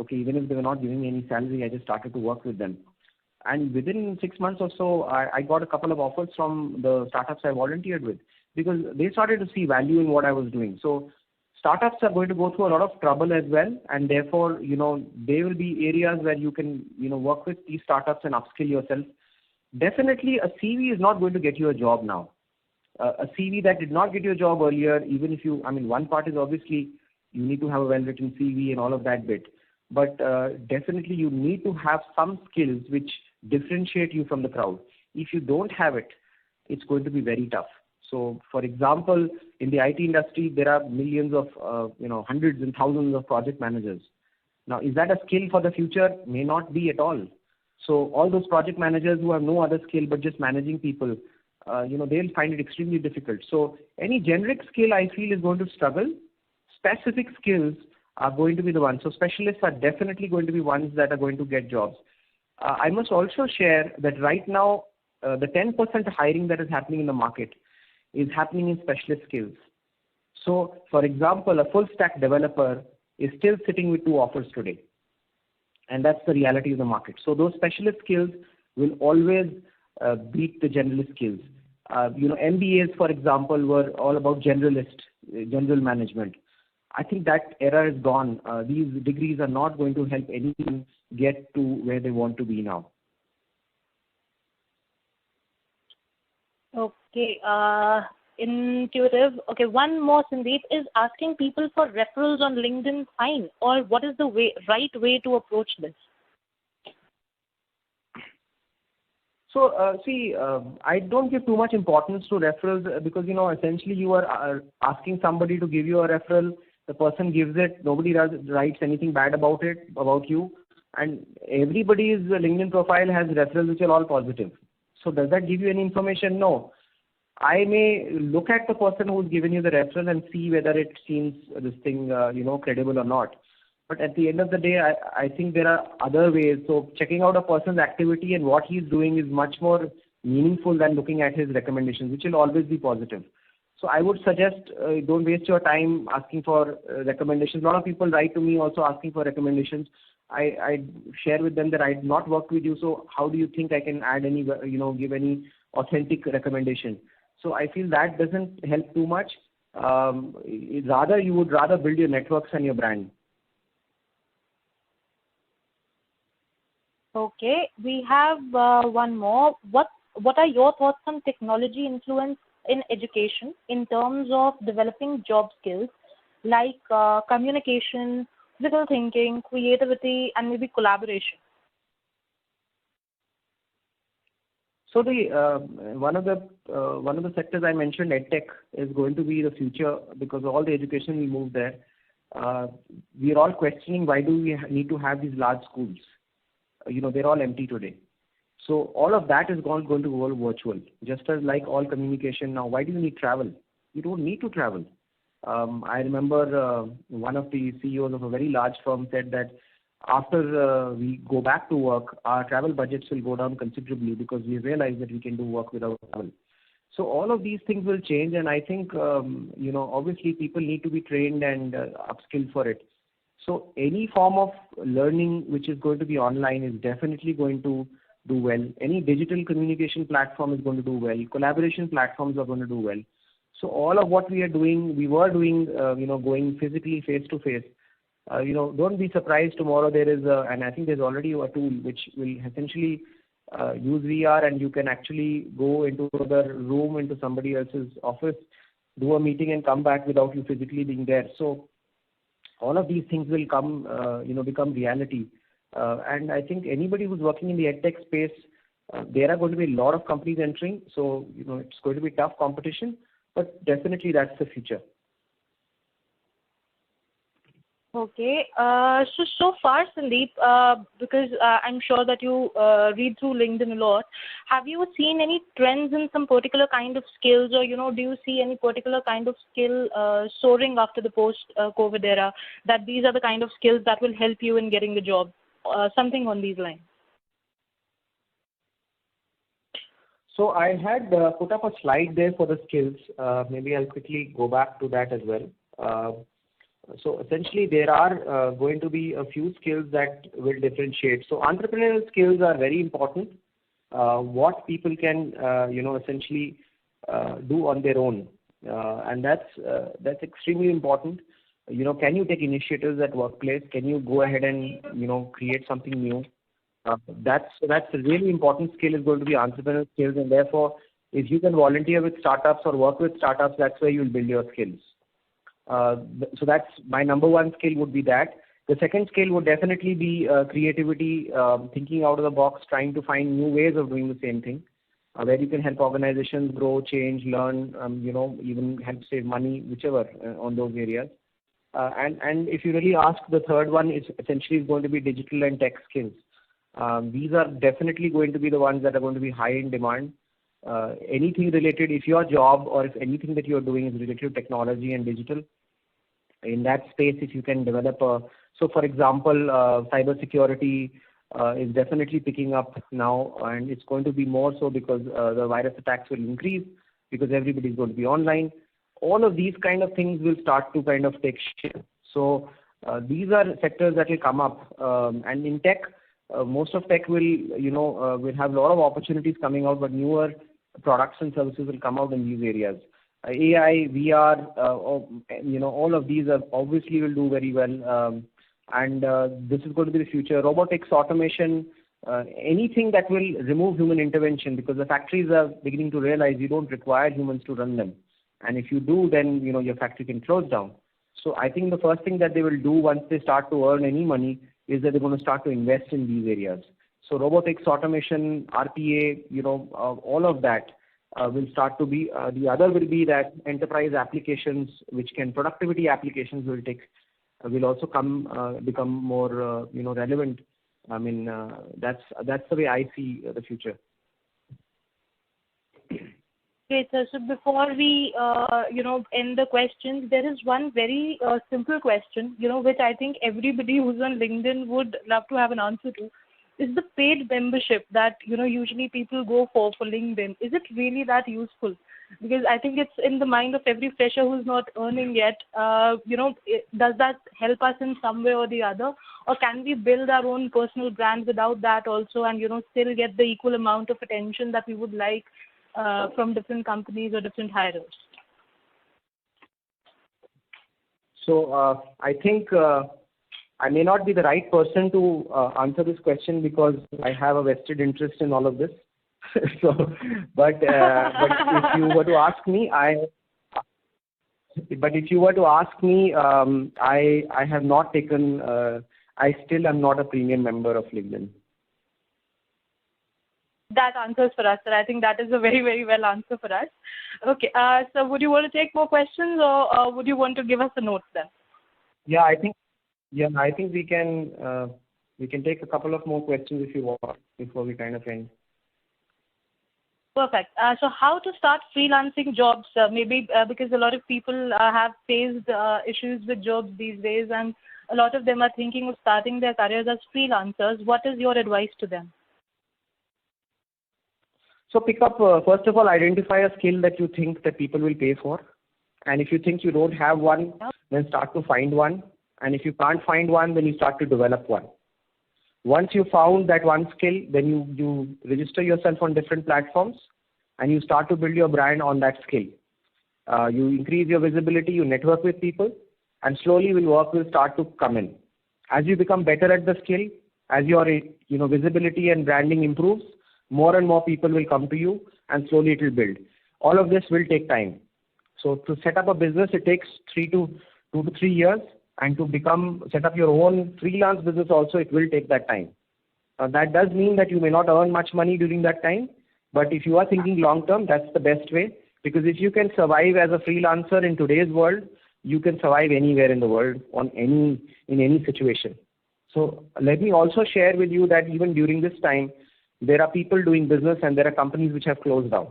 even if they were not giving me any salary, I just started to work with them. And within 6 months or so, I got a couple of offers from the startups I volunteered with because they started to see value in what I was doing. So startups are going to go through a lot of trouble as well. And therefore, there will be areas where you can, work with these startups and upskill yourself. Definitely, a CV is not going to get you a job now. A CV that did not get you a job earlier, even if one part is obviously you need to have a well-written CV and all of that bit. But definitely you need to have some skills which differentiate you from the crowd. If you don't have it, it's going to be very tough. So, for example, in the IT industry, there are millions of, hundreds and thousands of project managers. Now, is that a skill for the future? May not be at all. So, all those project managers who have no other skill but just managing people, they'll find it extremely difficult. So, any generic skill I feel is going to struggle. Specific skills are going to be the ones. So, specialists are definitely going to be ones that are going to get jobs. I must also share that right now, the 10% hiring that is happening in the market is happening in specialist skills. So, for example, a full stack developer is still sitting with 2 offers today. And that's the reality of the market. So, those specialist skills will always beat the generalist skills. MBAs, for example, were all about general management. I think that era is gone. These degrees are not going to help anyone get to where they want to be now. Okay. Intuitive. Okay, one more, Sandeep, is asking people for referrals on LinkedIn fine, or what is the right way to approach this? So, I don't give too much importance to referrals because, essentially you are asking somebody to give you a referral. The person gives it. Nobody writes anything bad about you. And everybody's LinkedIn profile has referrals which are all positive. So does that give you any information? No. I may look at the person who's given you the referral and see whether it seems credible or not. But at the end of the day, I think there are other ways. So checking out a person's activity and what he's doing is much more meaningful than looking at his recommendations, which will always be positive. So I would suggest don't waste your time asking for recommendations. A lot of people write to me also asking for recommendations. I share with them that I had not worked with you, so how do you think I can add any, give any authentic recommendation? So I feel that doesn't help too much. You would rather build your networks and your brand. Okay, we have one more. What are your thoughts on technology influence in education in terms of developing job skills like communication, critical thinking, creativity, and maybe collaboration? So one of the sectors I mentioned, EdTech, is going to be the future because all the education will move there. We are all questioning why do we need to have these large schools. They're all empty today. So all of that is going to go virtual, just as like all communication now. Why do you need travel? You don't need to travel. I remember one of the CEOs of a very large firm said that after we go back to work, our travel budgets will go down considerably because we realize that we can do work without travel. So all of these things will change, and I think obviously people need to be trained and upskilled for it. So any form of learning which is going to be online is definitely going to do well. Any digital communication platform is going to do well. Collaboration platforms are going to do well. So all of what we were doing, going physically face to face. Don't be surprised tomorrow there is and I think there's already a tool which will essentially use VR, and you can actually go into another room, into somebody else's office, do a meeting and come back without you physically being there. So all of these things will become reality. And I think anybody who's working in the edtech space, there are going to be a lot of companies entering. So, it's going to be tough competition, but definitely that's the future. Okay. So far, Sandeep, because I'm sure that you read through LinkedIn a lot, have you seen any trends in some particular kind of skills, or, do you see any particular kind of skill soaring after the post-COVID era, that these are the kind of skills that will help you in getting the job, something on these lines? So I had put up a slide there for the skills. Maybe I'll quickly go back to that as well. So essentially, there are going to be a few skills that will differentiate. So entrepreneurial skills are very important. What people can, essentially do on their own, and that's extremely important. Can you take initiatives at workplace? Can you go ahead and create something new? That's a really important skill, is going to be entrepreneurial skills, and therefore, if you can volunteer with startups or work with startups, that's where you'll build your skills. So that's my number one skill would be that. The second skill would definitely be creativity, thinking out of the box, trying to find new ways of doing the same thing, where you can help organizations grow, change, learn, even help save money, whichever on those areas. And if you really ask, the third one is essentially going to be digital and tech skills. These are definitely going to be the ones that are going to be high in demand. Anything related, if your job or if anything that you're doing is related to technology and digital, in that space, if you can develop so for example, cybersecurity is definitely picking up now, and it's going to be more so because the virus attacks will increase because everybody's going to be online. All of these kind of things will start to kind of take shape. So these are sectors that will come up, and in tech, most of tech will have a lot of opportunities coming out, but newer products and services will come out in these areas. AI, VR, all of these obviously will do very well, and this is going to be the future. Robotics, automation, anything that will remove human intervention, because the factories are beginning to realize you don't require humans to run them, and if you do, then your factory can close down. So I think the first thing that they will do once they start to earn any money is that they're going to start to invest in these areas. So robotics, automation, RPA, all of that will start to be. The other will be that enterprise applications, which can productivity applications will also become more relevant. I mean, that's the way I see the future. Okay, sir. So before we, end the questions, there is one very simple question, which I think everybody who's on LinkedIn would love to have an answer to. Is the paid membership that, usually people go for LinkedIn, is it really that useful? Because I think it's in the mind of every fresher who's not earning yet. Does that help us in some way or the other? Or can we build our own personal brand without that also, and, still get the equal amount of attention that we would like from different companies or different hirers? So I think I may not be the right person to answer this question because I have a vested interest in all of this. But if you were to ask me, I have not taken. I still am not a premium member of LinkedIn. That answers for us, sir. I think that is a very, very well answer for us. Okay. So would you want to take more questions, or would you want to give us a note then? Yeah, I think we can take a couple of more questions if you want before we kind of end. Perfect. So how to start freelancing jobs? Maybe because a lot of people have faced issues with jobs these days, and a lot of them are thinking of starting their careers as freelancers. What is your advice to them? So pick up, first of all, identify a skill that you think that people will pay for. And if you think you don't have one, then start to find one. And if you can't find one, then you start to develop one. Once you found that one skill, then you register yourself on different platforms and you start to build your brand on that skill. You increase your visibility, you network with people, and slowly work will start to come in. As you become better at the skill, as your visibility and branding improves, more and more people will come to you, and slowly it will build. All of this will take time. So to set up a business, it takes 2 to 3 years, and to set up your own freelance business also, it will take that time. That does mean that you may not earn much money during that time, but if you are thinking long term, that's the best way, because if you can survive as a freelancer in today's world, you can survive anywhere in the world in any situation. So let me also share with you that even during this time, there are people doing business and there are companies which have closed down.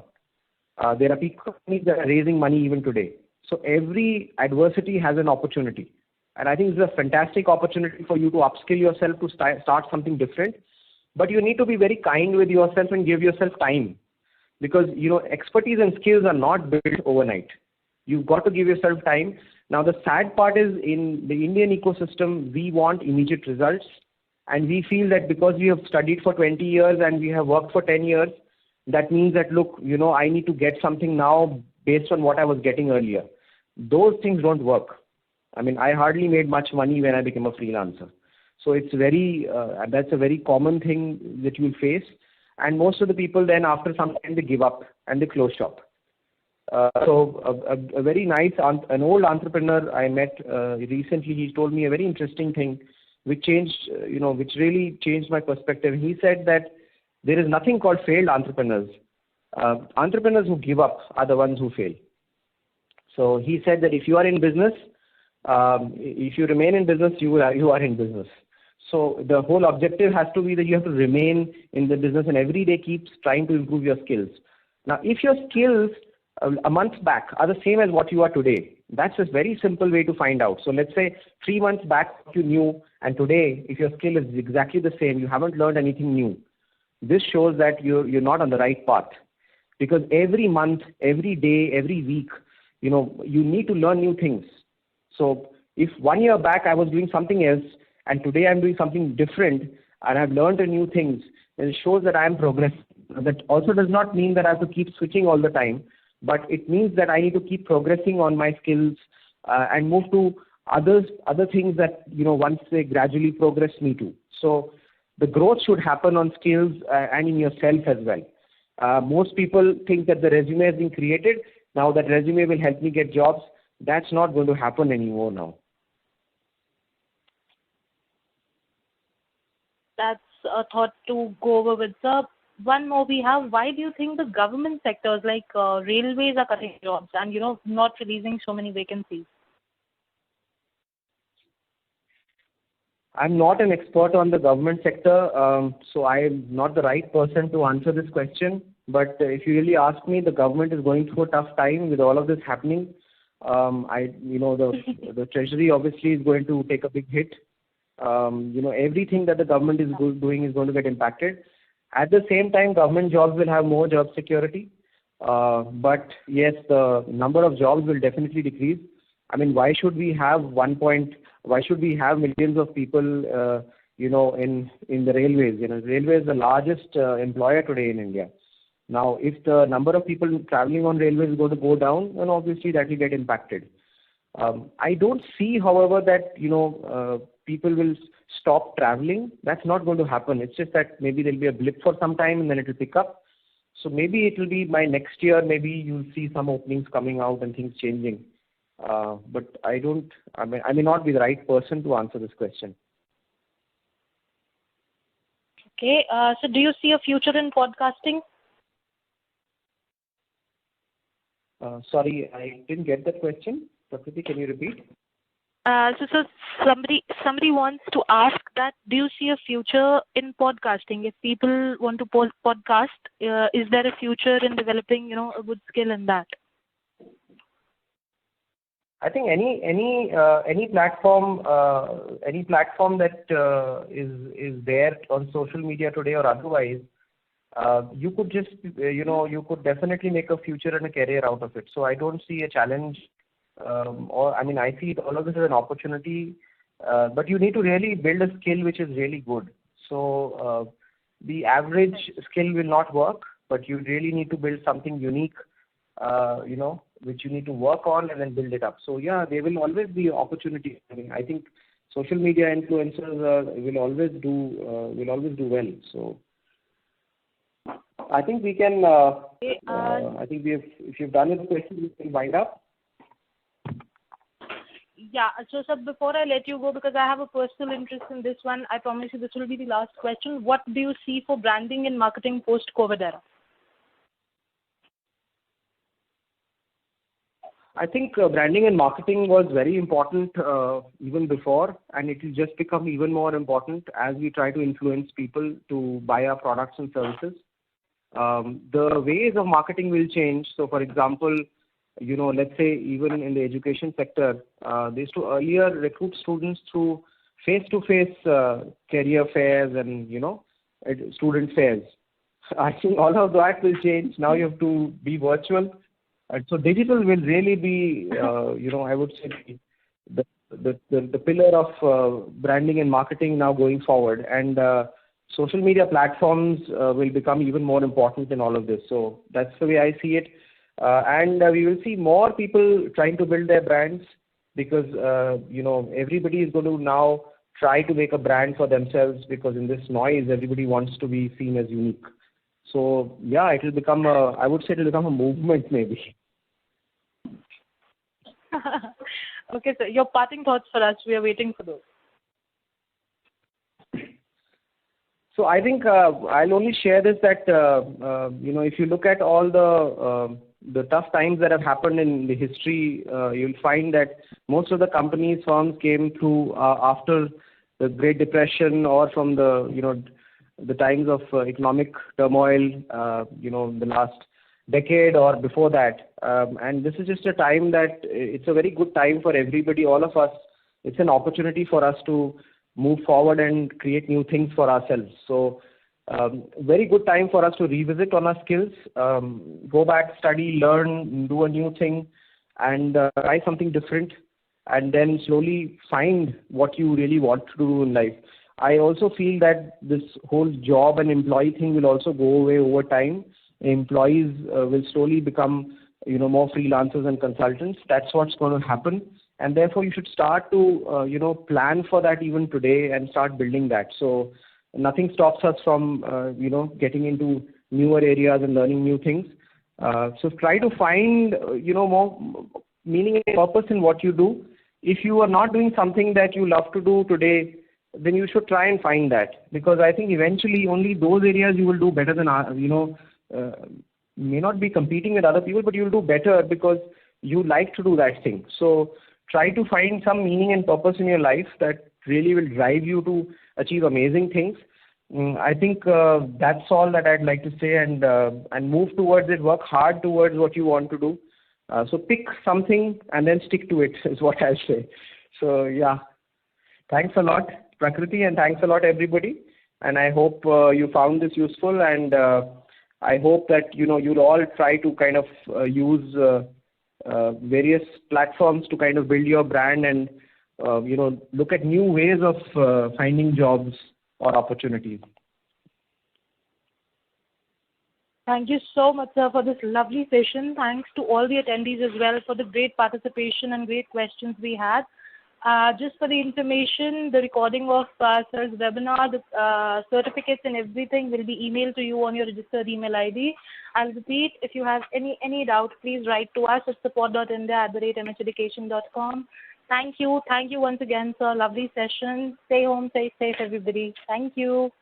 There are companies that are raising money even today. So every adversity has an opportunity. And I think it's a fantastic opportunity for you to upskill yourself to start something different. But you need to be very kind with yourself and give yourself time. Because, expertise and skills are not built overnight. You've got to give yourself time. Now, the sad part is in the Indian ecosystem, we want immediate results. And we feel that because we have studied for 20 years and we have worked for 10 years, that means that, look, I need to get something now based on what I was getting earlier. Those things don't work. I mean, I hardly made much money when I became a freelancer. So it's that's a very common thing that you'll face. And most of the people then after some time, they give up and they close shop. So a very nice, an old entrepreneur I met recently, he told me a very interesting thing which really changed my perspective. He said that there is nothing called failed entrepreneurs. Entrepreneurs who give up are the ones who fail. So he said that if you are in business, if you remain in business, you are in business. So the whole objective has to be that you have to remain in the business and every day keeps trying to improve your skills. Now, if your skills a month back are the same as what you are today, that's a very simple way to find out. So let's say 3 months back what you knew, and today if your skill is exactly the same, you haven't learned anything new. This shows that you're not on the right path, because every month, every day, every week, you need to learn new things. So if 1 year back I was doing something else and today I'm doing something different and I've learned new things, then it shows that I am progressing. That also does not mean that I have to keep switching all the time, but it means that I need to keep progressing on my skills and move to other things that, once they gradually progress me to. So the growth should happen on skills and in yourself as well. Most people think that the resume has been created. Now that resume will help me get jobs. That's not going to happen anymore now. That's a thought to go over with. Sir, one more we have. Why do you think the government sectors like railways are cutting jobs and, not releasing so many vacancies? I'm not an expert on the government sector, so I'm not the right person to answer this question. But if you really ask me, the government is going through a tough time with all of this happening. The treasury obviously is going to take a big hit. Everything that the government is doing is going to get impacted. At the same time, government jobs will have more job security. But yes, the number of jobs will definitely decrease. I mean, why should we have millions of people, in the railways? Railway is the largest employer today in India. Now, if the number of people traveling on railways is going to go down, then obviously that will get impacted. I don't see, however, that, people will stop traveling. That's not going to happen. It's just that maybe there'll be a blip for some time and then it will pick up. So maybe it will be by next year, maybe you'll see some openings coming out and things changing. But I may not be the right person to answer this question. Okay. So do you see a future in podcasting? Sorry, I didn't get that question. Prakriti, can you repeat? So somebody wants to ask that, do you see a future in podcasting? If people want to podcast, is there a future in developing, a good skill in that? I think any platform that is there on social media today or otherwise, you could just you could definitely make a future and a career out of it. So I don't see a challenge, or I mean I see all of this as an opportunity, but you need to really build a skill which is really good. So the average skill will not work, but you really need to build something unique, which you need to work on and then build it up. So yeah, there will always be opportunities. I mean, I think social media influencers will always do well. So I think we can. I think if you've done with the question, we can wind up. Yeah. So, sir, before I let you go, because I have a personal interest in this one, I promise you this will be the last question. What do you see for branding and marketing post-COVID era? I think branding and marketing was very important even before, and it will just become even more important as we try to influence people to buy our products and services. The ways of marketing will change. So, for example, let's say even in the education sector, they used to earlier recruit students through face-to-face career fairs and, student fairs. I think all of that will change. Now you have to be virtual. So digital will really be, I would say the pillar of branding and marketing now going forward. And social media platforms will become even more important in all of this. So that's the way I see it. And we will see more people trying to build their brands because, everybody is going to now try to make a brand for themselves because in this noise, everybody wants to be seen as unique. So yeah, it will become I would say it will become a movement maybe. Okay, sir. Your parting thoughts for us. We are waiting for those. So I think I'll only share this that, if you look at all the tough times that have happened in the history, you'll find that most of the companies, firms came through after the Great Depression or from the times of economic turmoil, the last decade or before that. And this is just a time that it's a very good time for everybody, all of us. It's an opportunity for us to move forward and create new things for ourselves. So very good time for us to revisit on our skills, go back, study, learn, do a new thing and try something different and then slowly find what you really want to do in life. I also feel that this whole job and employee thing will also go away over time. Employees will slowly become, more freelancers and consultants. That's what's going to happen. And therefore, you should start to, plan for that even today and start building that. So nothing stops us from, getting into newer areas and learning new things. So try to find, more meaning and purpose in what you do. If you are not doing something that you love to do today, then you should try and find that. Because I think eventually only those areas you will do better than, may not be competing with other people, but you'll do better because you like to do that thing. So try to find some meaning and purpose in your life that really will drive you to achieve amazing things. I think that's all that I'd like to say, and move towards it, work hard towards what you want to do. So pick something and then stick to it is what I'll say. So yeah, thanks a lot, Prakriti, and thanks a lot, everybody. And I hope you found this useful, and I hope that you'll all try to kind of use various platforms to kind of build your brand and look at new ways of finding jobs or opportunities. Thank you so much, sir, for this lovely session. Thanks to all the attendees as well for the great participation and great questions we had. Just for the information, the recording of sir's webinar, the certificates and everything will be emailed to you on your registered email ID. I'll repeat, if you have any doubt, please write to us at support.india@mheducation.com. Thank you. Thank you once again, sir. Lovely session. Stay home, stay safe, everybody. Thank you.